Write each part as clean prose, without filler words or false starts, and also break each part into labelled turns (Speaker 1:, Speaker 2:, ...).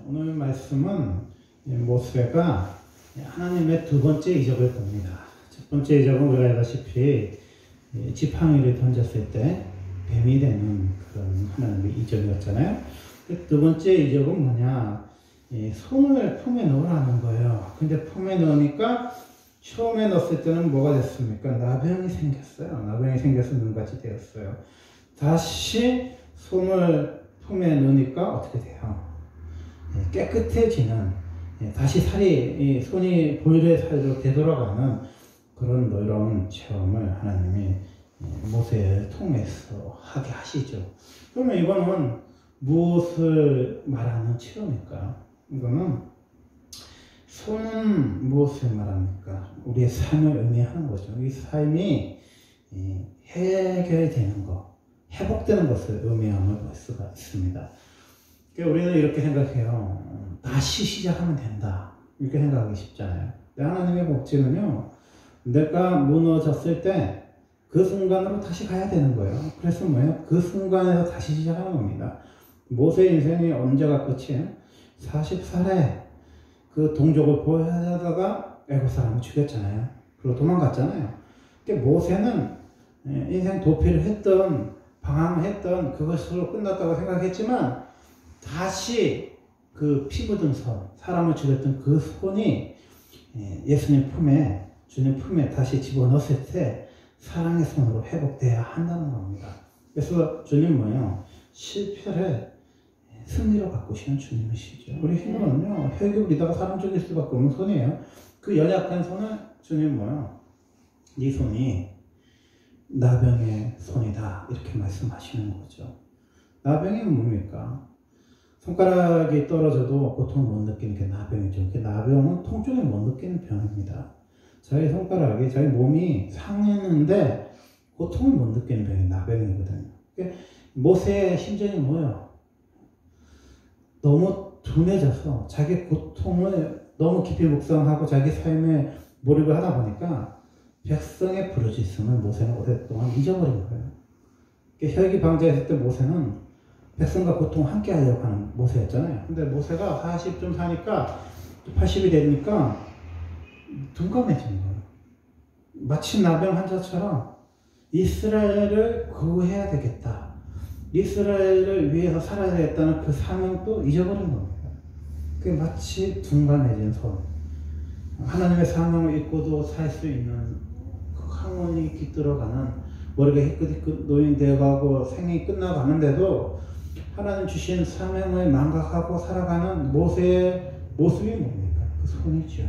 Speaker 1: 오늘 말씀은 모세가 하나님의 두 번째 이적을 봅니다. 첫 번째 이적은 우리가 알다시피 지팡이를 던졌을 때 뱀이 되는 그런 하나님의 이적이었잖아요. 두 번째 이적은 뭐냐? 손을 품에 넣으라는 거예요. 근데 품에 넣으니까 처음에 넣었을 때는 뭐가 됐습니까? 나병이 생겼어요. 나병이 생겨서 눈같이 되었어요. 다시 손을 품에 넣으니까 어떻게 돼요? 깨끗해지는, 다시 살이, 손이 보일의 살로 되돌아가는 그런 놀라운 체험을 하나님이 모세를 통해서 하게 하시죠. 그러면 이거는 무엇을 말하는 체험일까요? 이거는 손은 무엇을 말합니까? 우리의 삶을 의미하는 거죠. 이 삶이 해결되는 것, 회복되는 것을 의미함을 볼 수가 있습니다. 우리는 이렇게 생각해요. 다시 시작하면 된다. 이렇게 생각하기 쉽잖아요. 하나님의 법칙은요, 내가 무너졌을 때 그 순간으로 다시 가야 되는 거예요. 그래서 뭐예요? 그 순간에서 다시 시작하는 겁니다. 모세 인생이 언제가 끝이에요? 40살에 그 동족을 보호하다가 애국 사람을 죽였잖아요. 그리고 도망갔잖아요. 그러니까 모세는 인생 도피를 했던, 방황을 했던 그것으로 끝났다고 생각했지만 다시 그 피 묻은 손, 사람을 죽였던 그 손이 예수님 품에, 주님 품에 다시 집어넣었을 때 사랑의 손으로 회복돼야 한다는 겁니다. 그래서 주님 뭐예요? 실패를 승리로 바꾸시는 주님이시죠. 우리 힘으로는요, 혈기 부리다가 사람 죽일 수밖에 없는 손이에요. 그 연약한 손을 주님 뭐예요? 네 손이 나병의 손이다. 이렇게 말씀하시는 거죠. 나병이 뭡니까? 손가락이 떨어져도 고통을 못 느끼는 게 나병이죠. 그 나병은 통증을 못 느끼는 병입니다. 자기 손가락이, 자기 몸이 상했는데 고통을 못 느끼는 병이 나병이거든요. 모세의 심정이 뭐예요? 너무 둔해져서 자기 고통을 너무 깊이 묵상하고 자기 삶에 몰입을 하다 보니까 백성의 부르짖음을 모세는 오랫동안 잊어버린 거예요. 혈기 방자했을 때 모세는 백성과 고통을 함께 하려고 하는 모세였잖아요. 근데 모세가 40좀 사니까 80이 되니까 둔감해진 거예요. 마치 나병 환자처럼 이스라엘을 구해야 되겠다. 이스라엘을 위해서 살아야 되겠다는 그 사명도 잊어버린 겁니다. 그게 마치 둔감해진 손. 하나님의 사명을 잊고도 살 수 있는 그 항원이 깃들어가는, 머리가 희끗희끗 노인되어가고 생이 끝나가는데도 하나님 주신 사명을 망각하고 살아가는 모세의 모습이 뭡니까? 그 손이죠.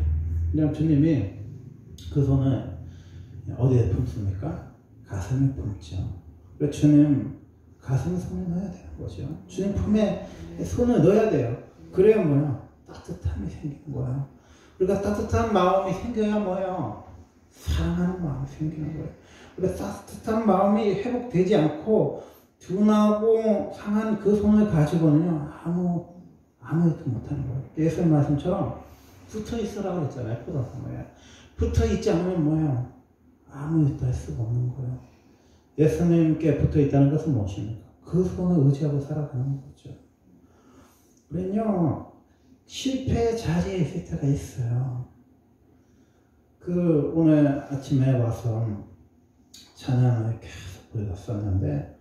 Speaker 1: 그냥 주님이 그 손을 어디에 품습니까? 가슴에 품죠. 그래서 주님 가슴에 손을 넣어야 되는 거죠. 주님 품에 손을 넣어야 돼요. 그래야 뭐야? 따뜻함이 생기는 거예요. 우리가 따뜻한 마음이 생겨야 뭐예요? 사랑하는 마음이 생기는 거예요. 그래서 따뜻한 마음이 회복되지 않고 둔하고 상한 그 손을 가지고는요, 아무 일도 못하는 거예요. 예수님 말씀처럼 붙어 있으라고 그랬잖아요. 포도나무에. 붙어 있지 않으면 뭐예요? 아무 일도 할 수가 없는 거예요. 예수님께 붙어 있다는 것은 무엇입니까? 그 손을 의지하고 살아가는 거죠. 우리는요, 실패의 자리에 있을 때가 있어요. 오늘 아침에 와서 찬양을 계속 불렀었는데,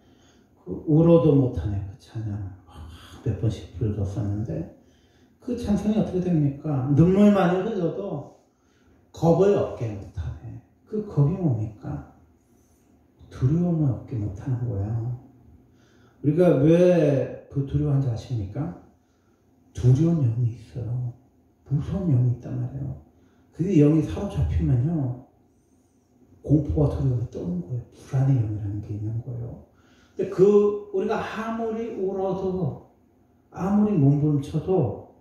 Speaker 1: 울어도 못하네, 그 찬양. 몇 번씩 불렀었는데, 그 찬송이 어떻게 됩니까? 눈물만을 흘려도 겁을 얻게 못하네. 그 겁이 뭡니까? 두려움을 얻게 못하는 거예요. 우리가 왜 그 두려워한 줄 아십니까? 두려운 영이 있어요. 무서운 영이 있단 말이에요. 그 영이 사로잡히면요, 공포와 두려움이 떠오는 거예요. 불안의 영이라는 게 있는 거예요. 근데 우리가 아무리 울어도, 아무리 몸부림쳐도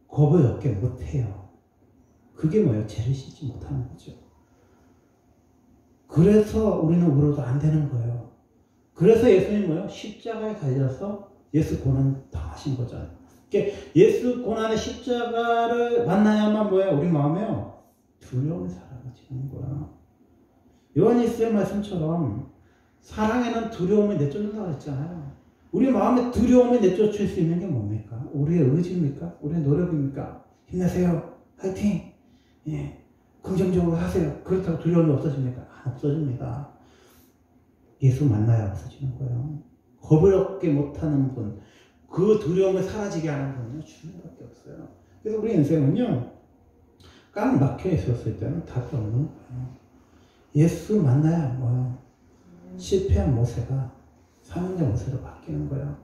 Speaker 1: 겁을 얻게 못해요. 그게 뭐예요? 죄를 씻지 못하는 거죠. 그래서 우리는 울어도 안 되는 거예요. 그래서 예수님이 뭐예요? 십자가에 달려서 예수 고난 당하신 거잖아요. 그러니까 예수 고난의 십자가를 만나야만 뭐예요? 우리 마음에요, 두려움이 사라지는 거야. 요한일서의 말씀처럼 사랑에는 두려움이 내쫓는다고 했잖아요. 우리 마음에 두려움을 내쫓을 수 있는 게 뭡니까? 우리의 의지입니까? 우리의 노력입니까? 힘내세요. 화이팅! 예. 긍정적으로 하세요. 그렇다고 두려움이 없어집니까? 안 없어집니다. 예수 만나야 없어지는 거예요. 겁을 얻게 못하는 분, 그 두려움을 사라지게 하는 분은요, 주님밖에 없어요. 그래서 우리 인생은요, 꽉 막혀 있었을 때는 답이 없는 거예요. 예수 만나야 뭐요? 실패한 모세가 사명자 모세로 바뀌는 거예요.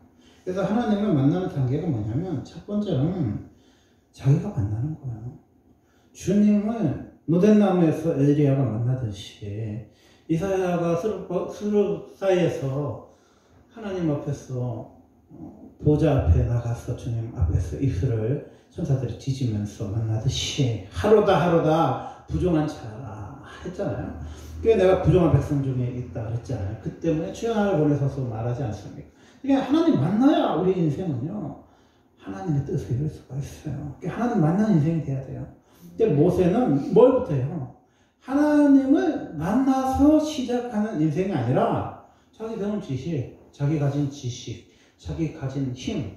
Speaker 1: 그래서 하나님을 만나는 단계가 뭐냐면, 첫 번째는 자기가 만나는 거예요. 주님을 노덴나무에서 엘리야가 만나듯이 이사야가 수르 사이에서 하나님 앞에서 보좌 앞에 나가서 주님 앞에서 입술을 천사들이 뒤지면서 만나듯이 하루다 부정한 자라 했잖아요. 그게 내가 부정한 백성 중에 있다 그랬잖아요. 그 때문에 주여 나를 보내소서 말하지 않습니까? 그러니까 하나님 만나야 우리 인생은요, 하나님의 뜻을 이룰 수가 있어요. 그러니까 하나님 만나는 인생이 돼야 돼요. 근데 모세는 뭘부터 해요? 하나님을 만나서 시작하는 인생이 아니라 자기 배운 지식, 자기 가진 지식, 자기 가진 힘,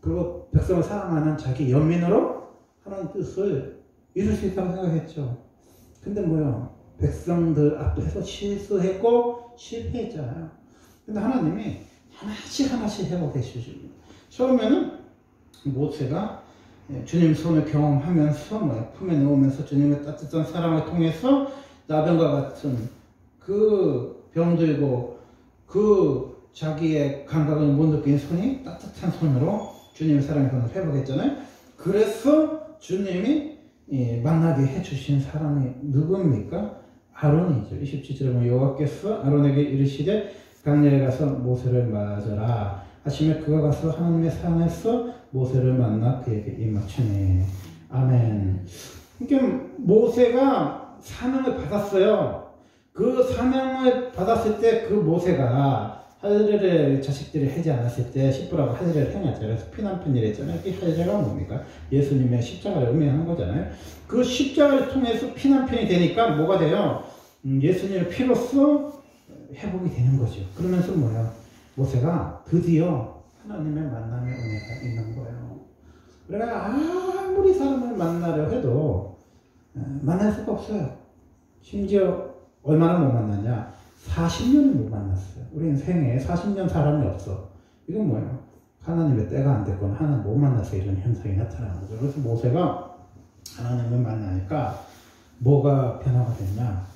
Speaker 1: 그리고 백성을 사랑하는 자기 연민으로 하나님 뜻을 이룰 수 있다고 생각했죠. 근데 뭐요? 백성들 앞에서 실수했고 실패했잖아요. 근데 하나님이 하나씩 해보고 계시십니다. 처음에는 모세가 주님 손을 경험하면서 품에 넣으면서 주님의 따뜻한 사랑을 통해서 나병과 같은 그 병들고 그 자기의 감각을 못 느낀 손이 따뜻한 손으로 주님의 사랑의 손을 회복했잖아요. 그래서 주님이 만나게 해주신 사람이 누굽니까? 아론이죠. 27절에 보면 여호와께서 아론에게 이르시되 강야에 가서 모세를 맞으라 하시며 그가 가서 하나님의 산에서 모세를 만나 그에게 임하시니. 아멘. 그러니까 모세가 사명을 받았어요. 그 사명을 받았을 때 그 모세가 하드렐의 자식들이 하지 않았을 때 십부라고 하드렐을 행했죠. 그래서 피난편이라 했잖아요. 그 하드렐가 뭡니까? 예수님의 십자가를 의미하는 거잖아요. 그 십자가를 통해서 피난편이 되니까 뭐가 돼요? 예수님의 피로써 회복이 되는 거죠. 그러면서 뭐예요? 모세가 드디어 하나님의 만남의 은혜가 있는 거예요. 그러니까 아무리 사람을 만나려 해도 만날 수가 없어요. 심지어 얼마나 못 만나냐? 40년을 못 만났어요. 우리 인생에 40년 사람이 없어. 이건 뭐예요? 하나님의 때가 안 됐거나 하나님 못 만나서 이런 현상이 나타나는 거죠. 그래서 모세가 하나님을 만나니까 뭐가 변화가 됐냐?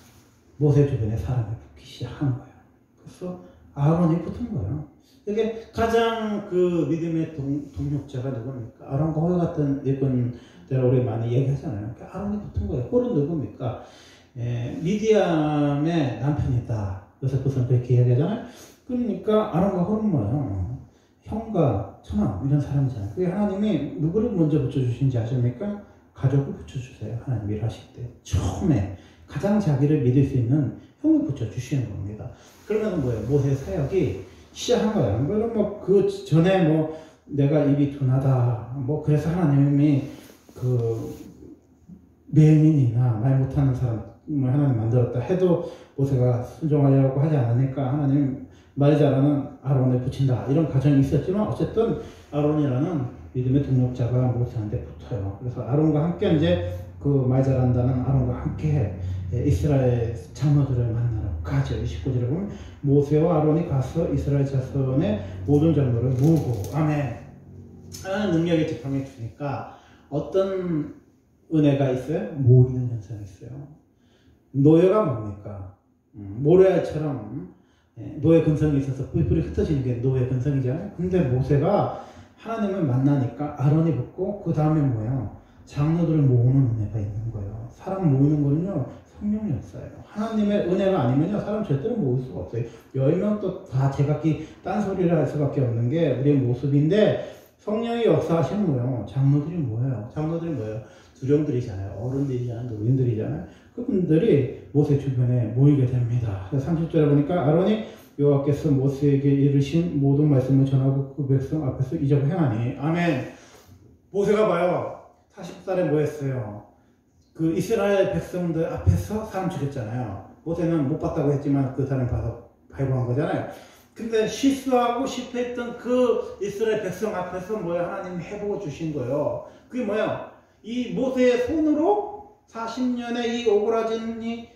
Speaker 1: 모세 주변에 사람이 붙기 시작한 거예요. 그래서 아론이 붙은 거예요. 이게 가장 그 믿음의 동력자가 누굽니까? 아론과 홀 같은 일꾼들 우리 많이 얘기하잖아요. 아론이 붙은 거예요. 홀은 누굽니까? 미디안의 남편이다. 요셉부서는 그렇게 얘기하잖아요. 그러니까 아론과 홀은 뭐예요? 형과 처남 이런 사람이잖아요. 그게 하나님이 누구를 먼저 붙여주신지 아십니까? 가족을 붙여주세요. 하나님 일하실 때 처음에 가장 자기를 믿을 수 있는 형을 붙여주시는 겁니다. 그러면 뭐예요? 모세 사역이 시작한 거예요. 그럼 그 전에 내가 입이 둔하다 그래서 하나님이 그 매민이나 말 못하는 사람 하나님 만들었다 해도 모세가 순종하려고 하지 않으니까 하나님 말 잘하는 아론을 붙인다 이런 가정이 있었지만 어쨌든 아론이라는 믿음의 동력자가 모세한테 붙어요. 그래서 아론과 함께 이제 그 말 잘한다는 아론과 함께 이스라엘 장로들을 만나러 가죠. 29절에 보면 모세와 아론이 가서 이스라엘 자손의 모든 장로를 모으고 아멘 하나님 능력의 지팡이 주니까 어떤 은혜가 있어요? 모이는 현상이 있어요. 노예가 뭡니까? 모래알처럼 노예 근성이 있어서 뿔뿔이 흩어지는 게 노예 근성이잖아요. 근데 모세가 하나님을 만나니까 아론이 붙고 그 다음에 뭐예요? 장로들을 모으는 은혜가 있는 거예요. 사람 모으는 거는요 성령이 없어요. 하나님의 은혜가 아니면요 사람 절대로 모을 수가 없어요. 10명 또 다 제각기 딴소리를 할 수밖에 없는 게 우리의 모습인데 성령이 역사하시는 거예요. 장로들이 뭐예요? 장로들이 뭐예요? 두령들이잖아요. 어른들이잖아요. 노인들이잖아요. 그분들이 모세 주변에 모이게 됩니다. 30절에 보니까 아론이 여호와께서 모세에게 이르신 모든 말씀을 전하고 그 백성 앞에서 이적을 행하니 아멘. 모세가 봐요. 40살에 뭐 했어요? 그 이스라엘 백성들 앞에서 사람 죽였잖아요. 모세는 못 봤다고 했지만 그 사람 봐서 발광한 거잖아요. 근데 실수하고 실패했던 그 이스라엘 백성 앞에서 뭐야? 하나님이 회복을 주신 거예요. 그게 뭐야? 이 모세의 손으로 40년의 이 오그라진 이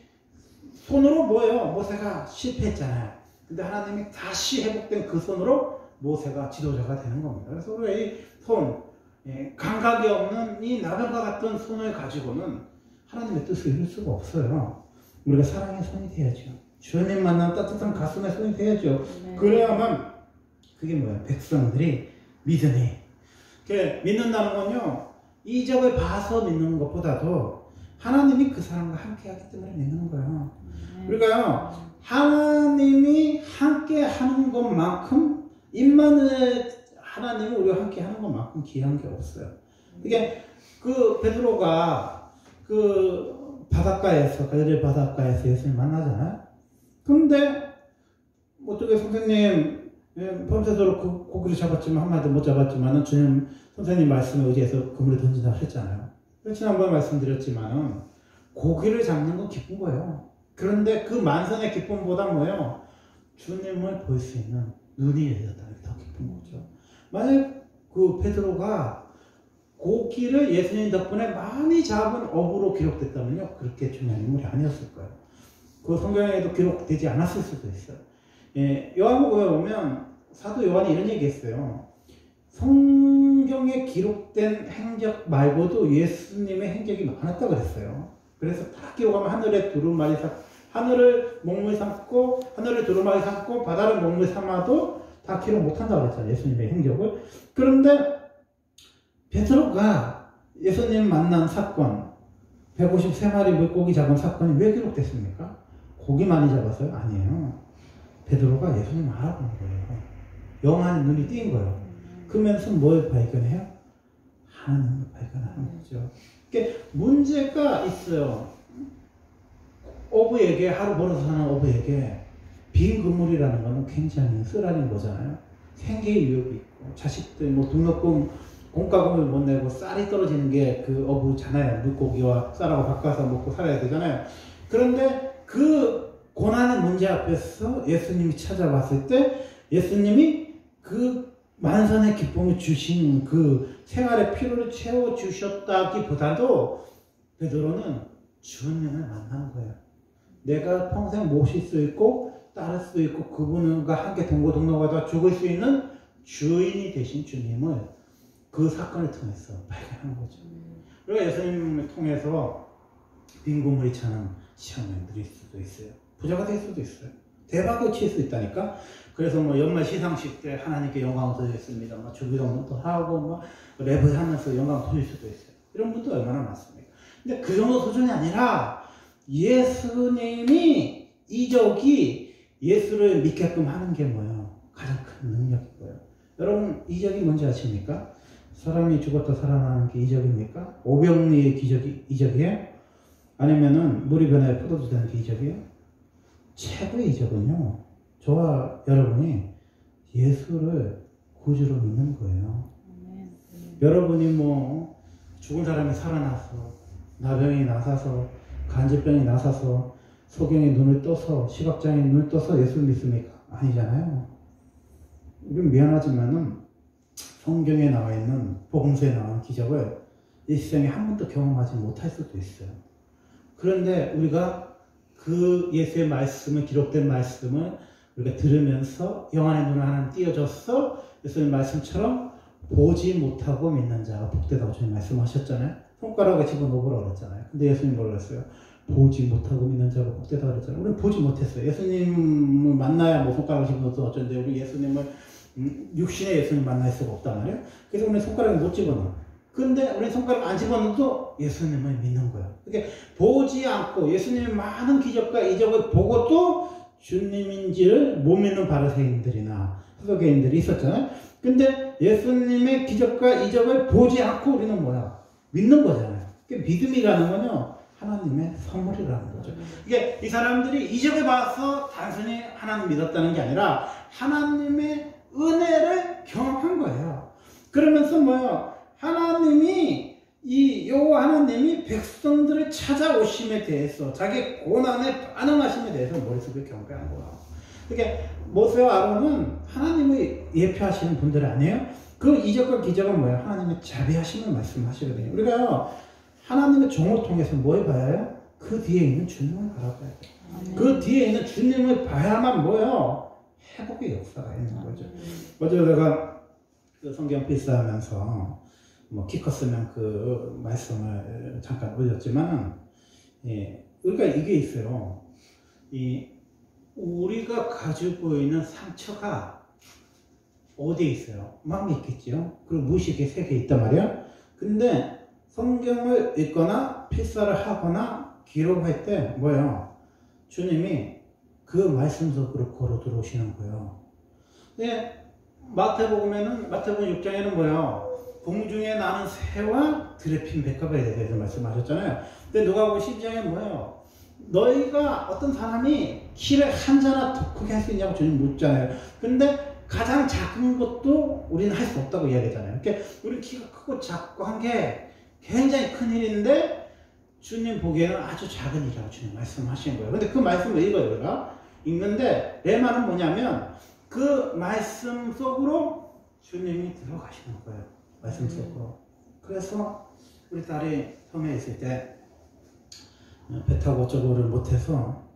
Speaker 1: 손으로 뭐예요? 모세가 실패했잖아요. 근데 하나님이 다시 회복된 그 손으로 모세가 지도자가 되는 겁니다. 그래서 우리가 이 손, 감각이 없는 이 나병과 같은 손을 가지고는 하나님의 뜻을 이룰 수가 없어요. 우리가 사랑의 손이 돼야죠. 주님 만난 따뜻한 가슴의 손이 돼야죠. 네. 그래야만 그게 뭐야? 백성들이 믿으니. 믿는다는 건요, 이적을 봐서 믿는 것보다도 하나님이 그 사람과 함께 하기 때문에 믿는 거예요. 우리가요, 하나님이 함께 하는 것만큼, 임마누엘 하나님이 우리와 함께 하는 것만큼 귀한 게 없어요. 이게 그 베드로가 그 바닷가에서, 갈릴리 바닷가에서 예수님 만나잖아요. 근데 어떻게 선생님 밤새도록 그 고기를 잡았지만 한 마리도 못 잡았지만은 주님 선생님 말씀에 의지해서 그물에 던진다고 했잖아요. 지난번에 말씀드렸지만은 고기를 잡는 건 기쁜 거예요. 그런데 그 만선의 기쁨보다 뭐예요? 주님을 볼 수 있는 눈이 열렸다는 게 더 기쁜 거죠. 만약 그 베드로가 고기를 예수님 덕분에 많이 잡은 어부로 기록됐다면요, 그렇게 중요한 인물이 아니었을 거예요. 그 성경에도 기록되지 않았을 수도 있어요. 요한복음에 보면 사도 요한이 이런 얘기 했어요. 성경에 기록된 행적 말고도 예수님의 행적이 많았다고 그랬어요. 그래서 다 기록하면 하늘을 먹물 삼고, 하늘을 두루마리 삼고, 바다를 먹물 삼아도 다 기록 못한다고 그랬잖아요. 예수님의 행적을. 그런데 베드로가 예수님 만난 사건, 153마리 물고기 잡은 사건이 왜 기록됐습니까? 고기 많이 잡았어요? 아니에요. 베드로가 예수님을 알아본 거예요. 영안의 눈이 띈 거예요. 그러면서 뭘 발견해요? 하나님을 발견하는 거죠. 그러니까 문제가 있어요. 어부에게, 하루 벌어서 사는 어부에게 빈 그물이라는 거는 굉장히 쓰라린 거잖아요. 생계의 위협이 있고, 자식들 뭐 등록금, 공과금을 못 내고 쌀이 떨어지는 게 그 어부잖아요. 물고기와 쌀하고 바꿔서 먹고 살아야 되잖아요. 그런데 그 고난의 문제 앞에서 예수님이 찾아왔을 때 예수님이 그 만선의 기쁨을 주신 그 생활의 필요를 채워주셨다기보다도 베드로는 주님을 만난 거예요. 내가 평생 모실 수 있고 따를 수 있고 그분과 함께 동고동락하다 죽을 수 있는 주인이 되신 주님을 그 사건을 통해서 발견한 거죠. 그리고 예수님을 통해서 빈 구물이 차는 시험을 누릴 수도 있어요. 부자가 될 수도 있어요. 대박을 칠 수 있다니까. 그래서 뭐 연말 시상식 때 하나님께 영광을 돌리겠습니다. 뭐 주기도문도 하고 뭐 랩을 하면서 영광을 돌릴 수도 있어요. 이런 분도 얼마나 많습니까? 근데 그 정도 수준이 아니라 예수님이 이적이 예수를 믿게끔 하는 게 뭐예요? 가장 큰 능력이고요. 여러분 이적이 뭔지 아십니까? 사람이 죽었다 살아나는 게 이적입니까? 오병리의 기적이 이적이에요? 아니면은 물이 변하여 포도주 되는 게 이적이에요? 최고의 이적은요, 저와 여러분이 예수를 구주로 믿는 거예요. 여러분이 뭐 죽은 사람이 살아나서, 나병이 나서서, 간질병이 나서서, 소경이 눈을 떠서, 시각장애 눈을 떠서 예수를 믿습니까? 아니잖아요. 우리는 미안하지만은 성경에 나와 있는 복음서에 나온 기적을 이 세상에 한 번도 경험하지 못할 수도 있어요. 그런데 우리가 그 예수의 말씀을, 기록된 말씀을 우리가 들으면서 영안의 눈을 하나님 띄워줘서 예수의 말씀처럼 보지 못하고 믿는 자가 복되다고 주님 말씀하셨잖아요. 손가락에 집어넣으라고 그랬잖아요. 근데 예수님 뭐라고 했어요? 보지 못하고 믿는 자가 복되다고 그랬잖아요. 우리는 보지 못했어요. 예수님을 만나야 뭐 손가락을 집어넣어서 어쩐데 우리 예수님을 육신의 예수님 만날 수가 없단 말이에요. 그래서 우리는 손가락을 못 집어넣어요. 근데 우리 손가락 안 집어넣어도 예수님을 믿는 거예요. 그러니까 보지 않고 예수님의 많은 기적과 이적을 보고도 주님인지를 못 믿는 바리새인들이나 서두개인들이 있었잖아요. 근데 예수님의 기적과 이적을 보지 않고 우리는 뭐야? 믿는 거잖아요. 그러니까 믿음이라는 건요, 하나님의 선물이라는 거죠. 이게 이 사람들이 이적을 봐서 단순히 하나님 믿었다는 게 아니라 하나님의 은혜를 경험한 거예요. 그러면서 뭐예요? 하나님이 하나님이 백성들을 찾아오심에 대해서, 자기 고난에 반응하심에 대해서 머릿속에 경배한 거야. 그러니까 모세와 아론은 하나님의 예표하시는 분들 아니에요? 그 이적과 기적은 뭐예요? 하나님의 자비하심을 말씀하시거든요. 우리가 하나님의 종을 통해서 뭘 봐야 해요? 그 뒤에 있는 주님을 바라봐야 돼요. 그 뒤에 있는 주님을 봐야만 뭐예요? 회복의 역사가 있는 거죠. 어제 내가 그 성경 필사하면서 뭐 키 컸으면 그 말씀을 잠깐 올렸지만, 예, 우리가 이게 있어요. 우리가 가지고 있는 상처가 어디에 있어요? 마음에 있겠죠. 그리고 무의식의 세계에 있단 말이야. 근데 성경을 읽거나 필사를 하거나 기록할 때 뭐예요? 주님이 그 말씀 속으로 걸어 들어오시는 거예요. 근데 마태복음 6장에는 뭐예요? 공중에 나는 새와 들에 핀 백합에 대해서 말씀하셨잖아요. 근데 누가복음 10장에 뭐예요? 너희가 어떤 사람이 키를 한 자나 더 크게 할 수 있냐고 주님 묻잖아요. 근데 가장 작은 것도 우리는 할 수 없다고 이야기하잖아요. 그러니까 우리 키가 크고 작고 한 게 굉장히 큰 일인데 주님 보기에는 아주 작은 일이라고 주님 말씀하시는 거예요. 근데 그 말씀을 읽어요, 우리가. 읽는데 내 말은 뭐냐면 그 말씀 속으로 주님이 들어가시는 거예요. 말씀 속으로. 그래서 우리 딸이 섬에 있을 때 배 타고 어쩌고를 못해서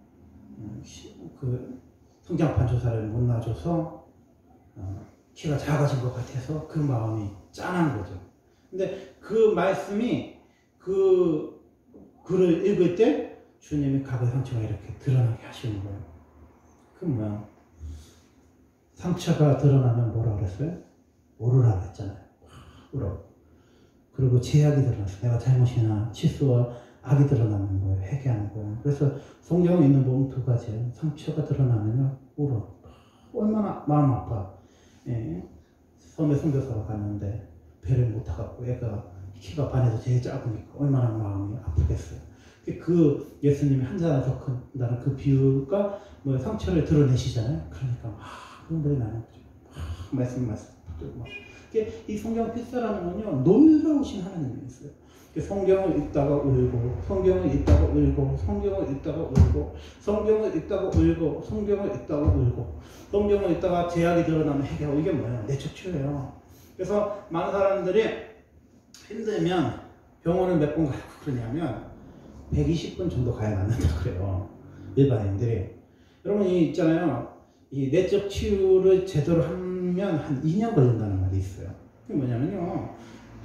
Speaker 1: 그 성장판 조사를 못 놔줘서 키가 작아진 것 같아서 그 마음이 짠한 거죠. 근데 그 말씀이 그 글을 읽을 때 주님이 각의 상처가 이렇게 드러나게 하시는 거예요. 그 뭐야? 상처가 드러나면 뭐라 그랬어요? 오르라 그랬잖아요. 울어. 그리고 죄악이 드러났어. 내가 잘못이나 실수와 악이 드러나는 거예요. 회개하는 거예요. 그래서 성경에 있는 본 두 가지예요. 상처가 드러나면요, 울어. 얼마나 마음 아파. 예. 섬에 선교사가 갔는데 배를 못 타갖고 애가 키가 반에서 제일 작으니까 얼마나 마음이 아프겠어요. 그 예수님이 한 자나 더 큰다는 그 비유가 뭐 상처를 드러내시잖아요. 그러니까 막 눈물이 나는 거죠. 말씀. 이 성경 필사라는 건요, 놀라우신 하나님이 있어요. 성경을 읽다가 울고, 성경을 읽다가 울고, 성경을 읽다가 울고, 성경을 읽다가 울고, 성경을 읽다가 울고, 성경을 읽다가 죄악이 드러나면 회개하고. 이게 뭐예요? 내적 치유예요. 그래서 많은 사람들이 힘들면 병원을 몇 번 가고 그러냐면 120분 정도 가야 낫는다 그래요. 일반인들이. 여러분, 이 있잖아요. 이 내적 치유를 제대로 하면 한 2년 걸린다는 말이 있어요. 그게 뭐냐면요,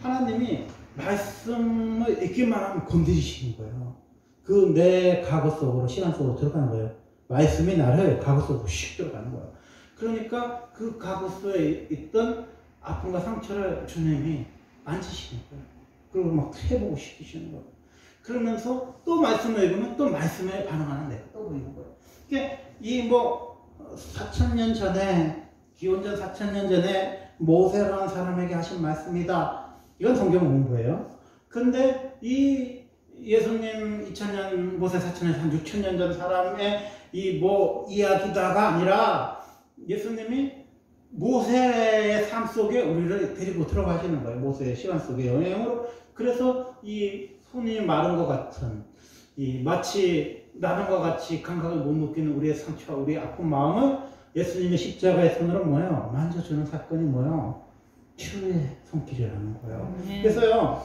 Speaker 1: 하나님이 말씀을 읽기만 하면 건드리시는 거예요. 그 내 과거 속으로, 시간 속으로 들어가는 거예요. 말씀이 나를 과거 속으로 슉 들어가는 거예요. 그러니까 그 과거 속에 있던 아픔과 상처를 주님이 만지시는 거예요. 그리고 막 해보고 시키시는 거예요. 그러면서 또 말씀을 읽으면 또 말씀에 반응하는 내가 또 보이는 거예요. 그러니까 이 4,000년 전에, 기원전 4,000년 전에 모세라는 사람에게 하신 말씀이다. 이건 성경 공부예요. 근데 이 예수님 2000년, 모세 4,000년, 한 6,000년 전 사람의 이야기다가 아니라 예수님이 모세의 삶 속에 우리를 데리고 들어가시는 거예요. 모세의 시간 속의 영향으로. 그래서 이 손이 마른 것 같은, 마치 나른과 같이 감각을 못 느끼는 우리의 상처와 우리의 아픈 마음을 예수님의 십자가의 손으로 뭐예요? 만져주는 사건이 뭐예요? 치유의 손길이라는 거예요. 그래서요,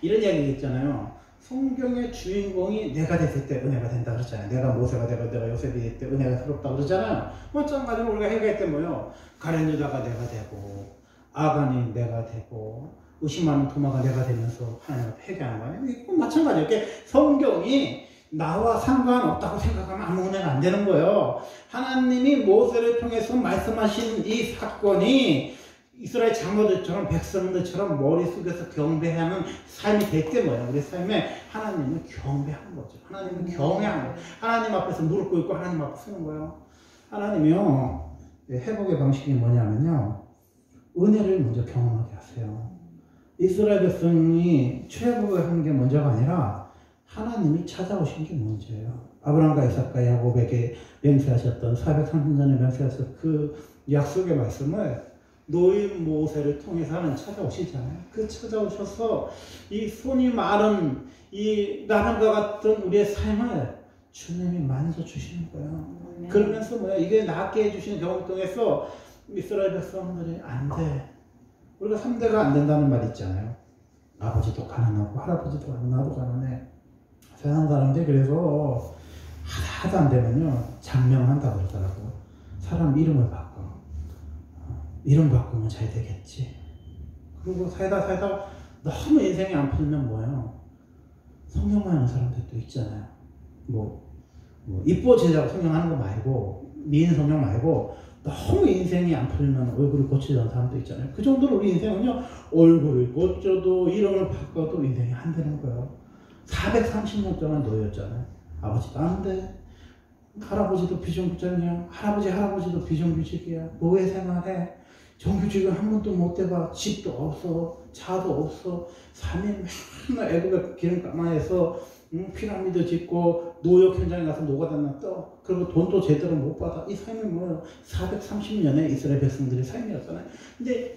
Speaker 1: 이런 이야기 있잖아요. 성경의 주인공이 내가 됐을 때 은혜가 된다 그러잖아요. 내가 모세가 되고 내가 요셉이 될 때 은혜가 새롭다 그러잖아요. 마찬가지로 우리가 회개할 때 뭐예요? 가룟 유다가 내가 되고, 아간이 내가 되고, 의심하는 도마가 내가 되면서 하나님 앞에 회개하는 거예요. 이거 마찬가지예요. 이렇게 성경이 나와 상관없다고 생각하면 아무 은혜가 안 되는 거예요. 하나님이 모세를 통해서 말씀하신 이 사건이 이스라엘 장로들처럼, 백성들처럼 머리 숙여서 경배하는 삶이 될 때 뭐예요? 우리 삶에 하나님을 경배하는 거죠. 하나님을 경외하는 거예요. 하나님 앞에서 무릎 꿇고 하나님 앞에 서는 거예요. 하나님이요, 회복의 방식이 뭐냐면요, 은혜를 먼저 경험하게 하세요. 이스라엘 백성이 출애굽을 하는 게 먼저가 아니라 하나님이 찾아오신 게 먼저예요. 아브라함과 이삭과 야곱에게 맹세하셨던 430년에 맹세하셨던 그 약속의 말씀을 노인 모세를 통해서 하나님 찾아오시잖아요. 그 찾아오셔서 이 손이 마른 이 나른과 같은 우리의 삶을 주님이 만져주시는 거예요. 그러면서 뭐야? 이게 낫게 해주시는 경험 통해서 이스라엘 백성들이 안 돼. 우리가 3대가 안 된다는 말 있잖아요. 아버지도 가난하고 할아버지도 나도 가난해. 세상 사람들이 그래서 하도 안 되면요 장명한다 그러더라고. 사람 이름을 바꿔. 이름 바꾸면 잘 되겠지. 그리고 살다 너무 인생이 안 풀면 뭐예요? 성경만 하는 사람들도 있잖아요. 뭐 이뻐지자고 성경하는 거 말고 미인 성경 말고 너무 인생이 안 풀면 얼굴을 고치려는 사람도 있잖아요. 그 정도로 우리 인생은요 얼굴을 고쳐도 이름을 바꿔도 인생이 안 되는 거예요. 430년 동안 노예였잖아요. 아버지도 안 돼. 할아버지도 비정규직이야. 할아버지도 비정규직이야. 노예 생활해. 정규직은 한 번도 못 해봐. 집도 없어. 차도 없어. 3일 맨날 애국에 기름가마에서 피라미드 짓고 노역 현장에 가서 노가다나 떠. 그리고 돈도 제대로 못 받아. 이 삶이 뭐예요? 430년의 이스라엘 백성들의 삶이었잖아요. 근데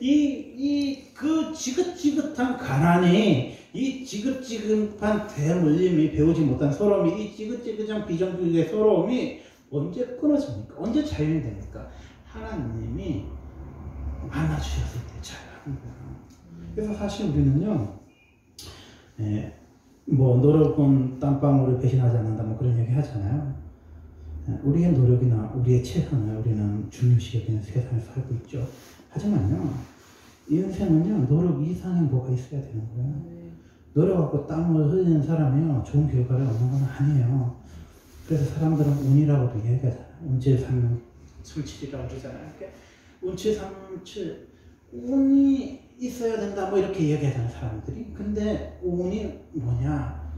Speaker 1: 그 지긋지긋한 가난이, 이 지긋지긋한 대물림이, 배우지 못한 서러움이, 이 지긋지긋한 비정규직의 서러움이 언제 끊어집니까? 언제 자유이 됩니까? 하나님이 안아주셨을 때 자유하는 거예요. 그래서 사실 우리는요, 뭐 노력은 땀방울을 배신하지 않는다 뭐 그런 얘기 하잖아요. 우리의 노력이나 우리의 최선을 우리는 중요시 여기는 세상에 살고 있죠. 하지만요 인생은요 노력 이상의 뭐가 있어야 되는 거예요. 노력하고 땀을 흘리는 사람이요 좋은 결과를 얻는 건 아니에요. 그래서 사람들은 운이라고도 얘기하잖아요. 운칠삼 칠이라고 그러잖아요. 운칠삼칠 운이 있어야 된다 뭐 이렇게 얘기하잖아요 사람들이. 근데 운이 뭐냐,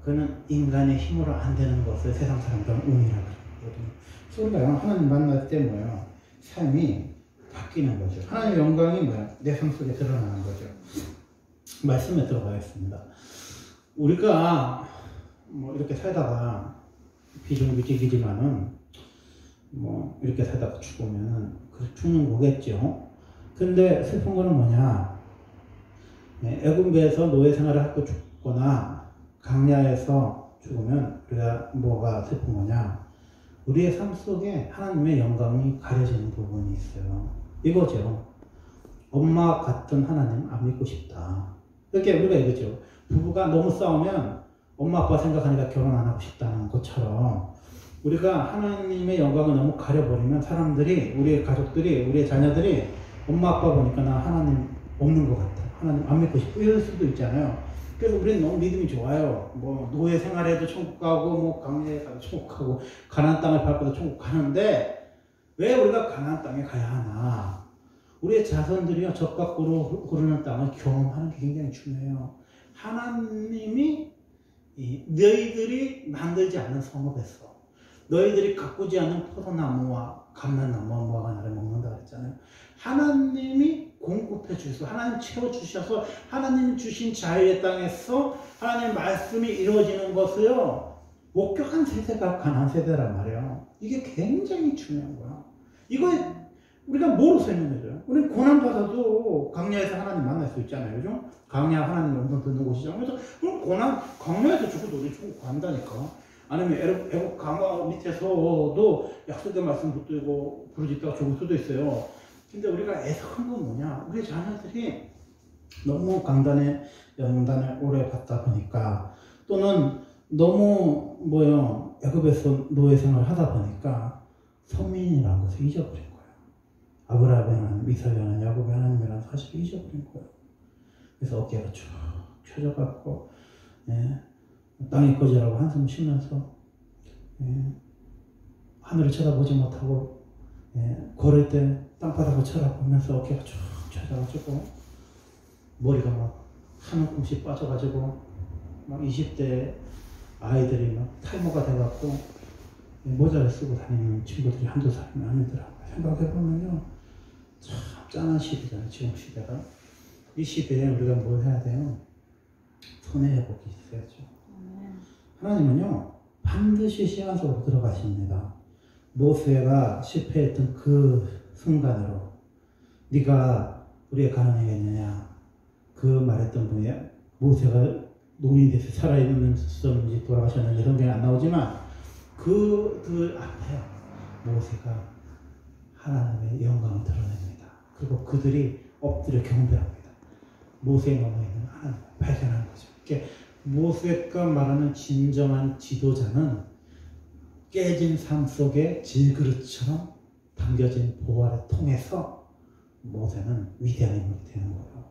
Speaker 1: 그는 인간의 힘으로 안 되는 것을 세상 사람들은 운이라고 그러거든요. 그러니까 하나님 만날 때 뭐예요, 삶이 바뀌는 거죠. 하나님의 영광이 뭐야, 내 삶 속에 드러나는 거죠. 말씀에 들어가겠습니다. 우리가 뭐 이렇게 살다가 비정규직이지만은 뭐 이렇게 살다가 죽으면 죽는 거겠죠. 근데 슬픈 거는 뭐냐, 애군배에서 노예 생활을 하고 죽거나 강야에서 죽으면 우리가 뭐가 슬픈 거냐, 우리의 삶 속에 하나님의 영광이 가려지는 부분이 있어요. 이거죠. 엄마 같은 하나님 안 믿고 싶다. 이렇게 우리가 이거죠. 부부가 너무 싸우면 엄마 아빠 생각하니까 결혼 안 하고 싶다는 것처럼 우리가 하나님의 영광을 너무 가려버리면 사람들이, 우리의 가족들이, 우리의 자녀들이 엄마 아빠 보니까 나 하나님 없는 것 같아, 하나님 안 믿고 싶고 이럴 수도 있잖아요. 그래서 우리는 너무 믿음이 좋아요. 뭐 노예 생활해도 천국 가고 뭐 강야에 가도 천국 가고 가나안 땅을 밟고도 천국 가는데 왜 우리가 가나안 땅에 가야 하나? 우리의 자손들이요 적각으로 흐르는 땅을 경험하는 게 굉장히 중요해요. 하나님이 너희들이 만들지 않는 성읍에서 너희들이 가꾸지 않는 포도나무와 감람나무와 무화과 나를 먹는다 그랬잖아요. 하나님이 공급해 주셔서, 하나님 채워주셔서, 하나님 주신 자유의 땅에서 하나님의 말씀이 이루어지는 것을요 목격한 세대가 가나안 세대란 말이에요. 이게 굉장히 중요한 거야. 이거 우리가 뭐로 설명해줘요? 우리는 고난받아도 강야에서 하나님 만날 수 있잖아요. 그죠? 강야 하나님 음성 듣는 곳이잖아요. 그래서 그럼 강야에서 죽어도 우리 죽고 간다니까. 아니면 애국 강화 밑에서도 약속의 말씀 붙들고 부르짖다가 죽을 수도 있어요. 근데 우리가 애석한 건 뭐냐, 우리 자녀들이 너무 강단에 영단을 오래 받다 보니까, 또는 너무 애굽에서 노예 생활을 하다 보니까 선민이라는 것을 잊어버린 거예요. 아브라함의 하나님, 이삭의 하나님, 야곱의 하나님이라는 사실을 잊어버린 거예요. 그래서 어깨가 쭉 펴져갖고 땅이 꺼지라고 한숨 쉬면서 하늘을 쳐다보지 못하고 걸을 때 땅바닥을 쳐다보면서 어깨가 쭉 펴져가지고 머리가 막 한 움큼씩 빠져가지고 막 20대 아이들이 막 탈모가 돼갖고 모자를 쓰고 다니는 친구들이 한두 사람이 아니더라고요. 생각해보면요 참 짠한 시대잖아요. 지금 시대가. 이 시대에 우리가 뭘 해야 돼요? 손해 회복이 있어야죠. 하나님은요 반드시 시간 속으로 들어가십니다. 모세가 실패했던 그 순간으로 네가 우리의 가난이겠느냐, 그 말했던 분이 모세가 농인이 돼서 살아있는지 돌아가셨는지 성경에 안 나오지만 그들 앞에 모세가 하나님의 영광을 드러냅니다. 그리고 그들이 엎드려 경배합니다. 모세에 넘어 있는 하나님을 발견하는 거죠. 그러니까 모세가 말하는 진정한 지도자는 깨진 삶 속에 질그릇처럼 담겨진 보화를 통해서 모세는 위대한 인물이 되는 거예요.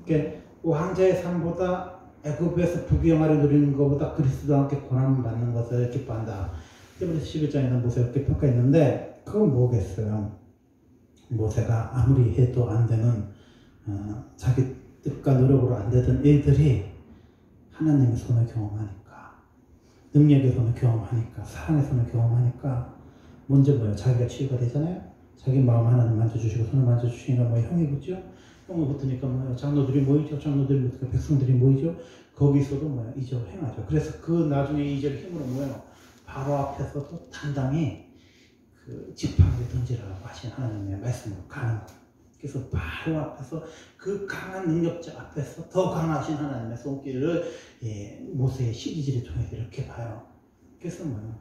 Speaker 1: 그러니까 왕자의 삶보다 애굽에서 부귀영화를 누리는 것보다 그리스도와 함께 고난을 받는 것을 기뻐한다. 히브리서 11장에는 모세가 그렇게 평가했는데 그건 뭐겠어요? 모세가 아무리 해도 안 되는 자기 뜻과 노력으로 안 되던 일들이 하나님의 손을 경험하니까, 능력의 손을 경험하니까, 사랑의 손을 경험하니까 먼저 뭐예요? 자기가 치유가 되잖아요. 자기 마음 하나님 만져주시고 손을 만져주시니까 뭐 형이 붙죠? 형이 붙으니까 뭐예요? 장로들이 모이죠. 장로들이 붙으니까 백성들이 모이죠. 거기서도 뭐예요? 이적 행하죠. 그래서 그 나중에 이적 힘으로 뭐예요? 바로 앞에서도 당당히 그 지팡이를 던지라고 하신 하나님의 말씀으로 가는 거예요. 그래서 바로 앞에서 그 강한 능력자 앞에서 더 강하신 하나님의 손길을 모세의 시리즈를 통해서 이렇게 봐요. 그래서 뭐예요?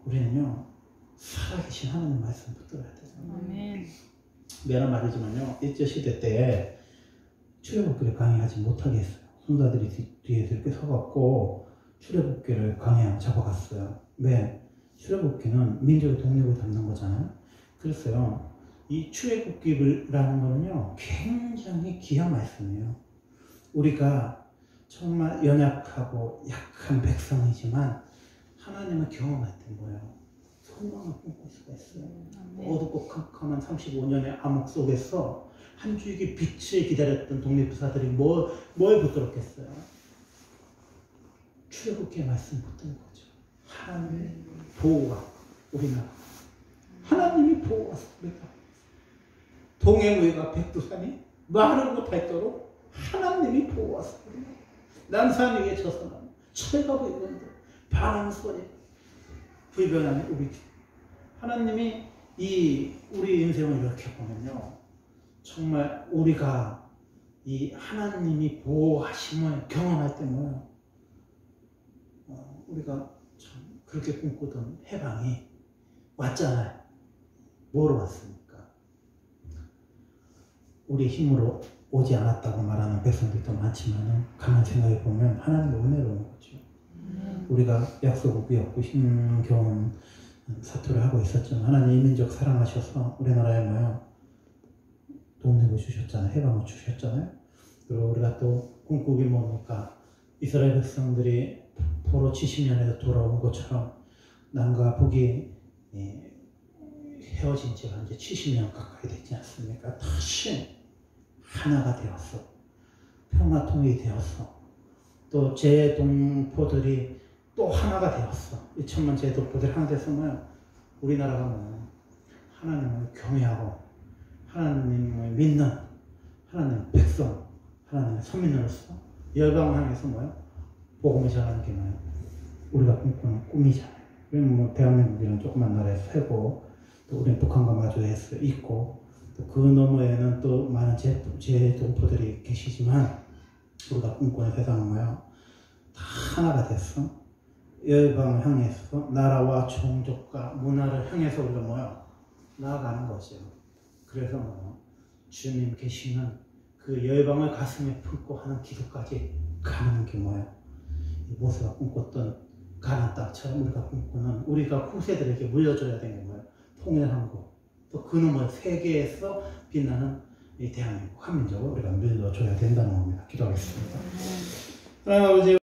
Speaker 1: 우리는요 살아계신 하나님 말씀 붙들어야 되잖아요.
Speaker 2: 아멘.
Speaker 1: 미안한 말이지만요 일제시대 때 출애굽기를 강의하지 못하게 했어요. 군사들이 뒤에서 이렇게 서갖고 출애굽기를 강의하고 잡아갔어요. 왜? 출애굽기는 민족의 독립을 담는 거잖아요. 그랬어요. 이 출애굽기라는 거는요 굉장히 귀한 말씀이에요. 우리가 정말 연약하고 약한 백성이지만 하나님을 경험할 때 뭐예요? 소망을 꿈꿀 수가 있어요. 어둡고 캄캄한 35년의 암흑 속에서 한 줄기 빛을 기다렸던 독립부사들이 뭘 붙들었겠어요? 출애굽기의 말씀 붙든 거죠. 하나님의 보호가 우리나라 하나님이 보호하십니다. 동해무이가 백두산이 말을 못할도록 하나님이 보호하십니다. 난산 위에 저서는 철가 보이는데 바람 소리 불변하는 우리 하나님이 우리 인생을 이렇게 보면요 정말 우리가 이 하나님이 보호하심을 경험할 때 뭐예요? 우리가 참 그렇게 꿈꾸던 해방이 왔잖아요. 뭐로 왔습니까? 우리 힘으로 오지 않았다고 말하는 백성들도 많지만 가만히 생각해 보면 하나님의 은혜로 온 거죠. 우리가 약속을 꾸었고 힘겨운 사투를 하고 있었지만 하나님 이민족 사랑하셔서 우리나라에 뭐요? 독립을 주셨잖아요. 해방을 주셨잖아요. 그리고 우리가 또 꿈꾸기 뭡니까? 이스라엘 백성들이 포로 70년에서 돌아온 것처럼 남과 북이 헤어진 지가 이제 70년 가까이 되지 않습니까? 다시 하나가 되었어. 평화통일이 되었어. 또 제동포들이 또 하나가 되었어. 2천만 제동포들이 하나 돼서 뭐야? 우리나라가 뭐야? 하나님을 경외하고 하나님을 믿는 하나님의 백성, 하나님의 선민으로서 열방을 향해서 뭐야? 복음을 전하는 게 뭐야? 우리가 꿈꾸는 꿈이잖아요. 우리는 뭐 대한민국이라는 조그만 나라에 살고 또 우리는 북한과 마주해 있고 또 그 너머에는 또 많은 제동포들이 계시지만 우리가 꿈꾸는 세상은 뭐야? 다 하나가 됐어. 열방을 향해서 나라와 종족과 문화를 향해서 우리가 뭐야? 나아가는 거죠. 그래서 뭐야? 주님 계시는 그 열방을 가슴에 품고 하는 기도까지 가는 게 뭐야? 모세가 꿈꿨던 가나안 땅처럼 우리가 꿈꾸는 우리가 후세들에게 물려줘야 되는 게 뭐야? 통일한국 또 그놈의 세계에서 빛나는 이 대한민국 한민족을 우리가 물려줘야 된다는 겁니다. 기도하겠습니다. 하나님 아버지